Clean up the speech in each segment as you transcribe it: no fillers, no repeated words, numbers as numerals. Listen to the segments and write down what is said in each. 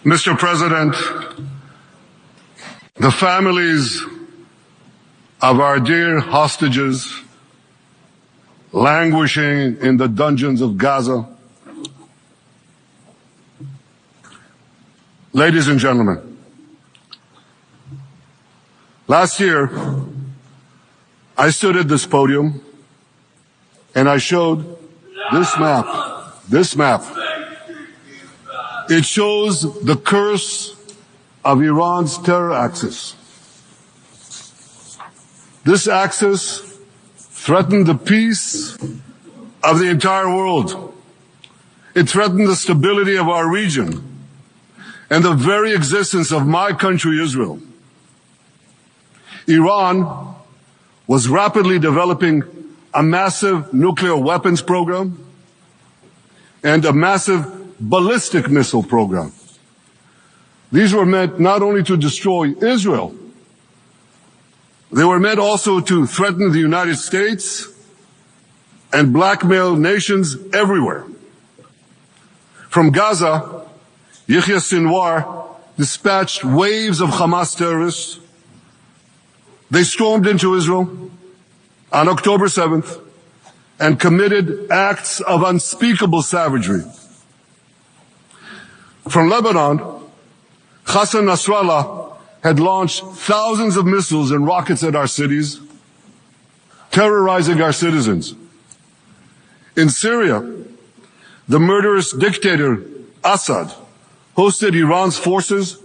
Mr. President, the families of our dear hostages languishing in the dungeons of Gaza. Ladies and gentlemen, last year, I stood at this podium and I showed this map. It shows the curse of Iran's terror axis. This axis threatened the peace of the entire world. It threatened the stability of our region and the very existence of my country, Israel. Iran was rapidly developing a massive nuclear weapons program and a massive ballistic missile program. These were meant not only to destroy Israel, they were meant also to threaten the United States and blackmail nations everywhere. From Gaza, Yahya Sinwar dispatched waves of Hamas terrorists. They stormed into Israel on October 7th and committed acts of unspeakable savagery. From Lebanon, Hassan Nasrallah had launched thousands of missiles and rockets at our cities, terrorizing our citizens. In Syria, the murderous dictator Assad hosted Iran's forces,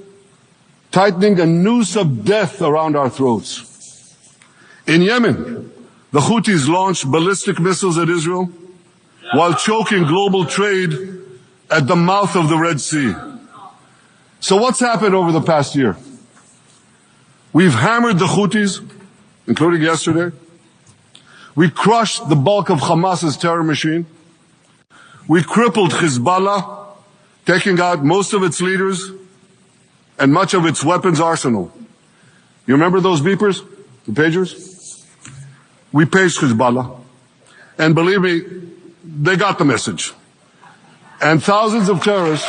tightening a noose of death around our throats. In Yemen, the Houthis launched ballistic missiles at Israel while choking global trade at the mouth of the Red Sea. So what's happened over the past year? We've hammered the Houthis, including yesterday. We crushed the bulk of Hamas's terror machine. We crippled Hezbollah, taking out most of its leaders and much of its weapons arsenal. You remember those beepers, the pagers? We paged Hezbollah. And believe me, they got the message. And thousands of terrorists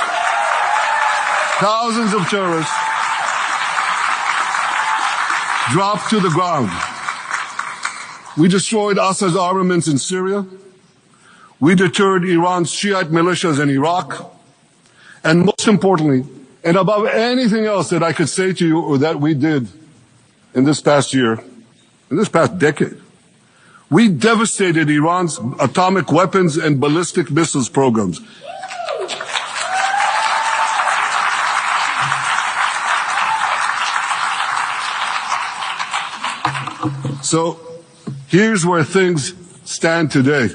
dropped to the ground. We destroyed Assad's armaments in Syria. We deterred Iran's Shiite militias in Iraq. And most importantly, and above anything else that I could say to you or that we did in this past year, in this past decade, we devastated Iran's atomic weapons and ballistic missiles programs. So here's where things stand today.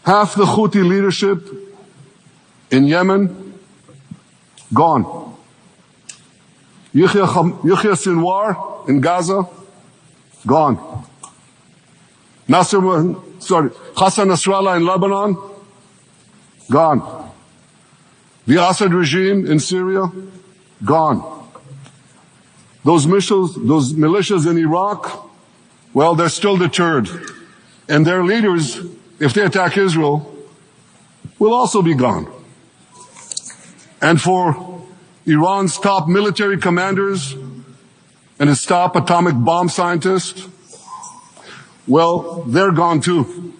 Half the Houthi leadership in Yemen, gone. Yahya Sinwar in Gaza, gone. Hassan Nasrallah in Lebanon, gone. The Assad regime in Syria, gone. Those militias in Iraq, well, they're still deterred. And their leaders, if they attack Israel, will also be gone. And for Iran's top military commanders and its top atomic bomb scientists, well, they're gone too.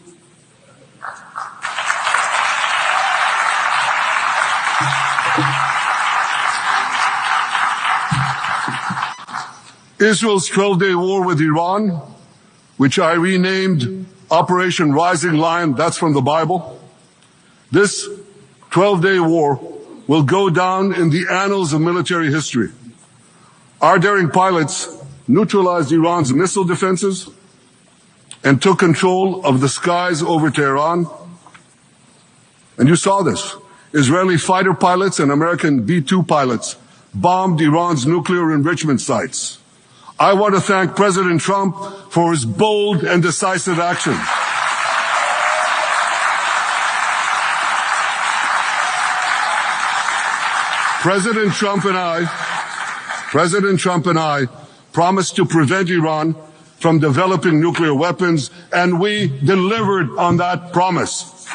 Israel's 12-day war with Iran, which I renamed Operation Rising Lion, that's from the Bible. This 12-day war will go down in the annals of military history. Our daring pilots neutralized Iran's missile defenses and took control of the skies over Tehran. And you saw this. Israeli fighter pilots and American B-2 pilots bombed Iran's nuclear enrichment sites. I want to thank President Trump for his bold and decisive action. President Trump and I promised to prevent Iran from developing nuclear weapons, and we delivered on that promise.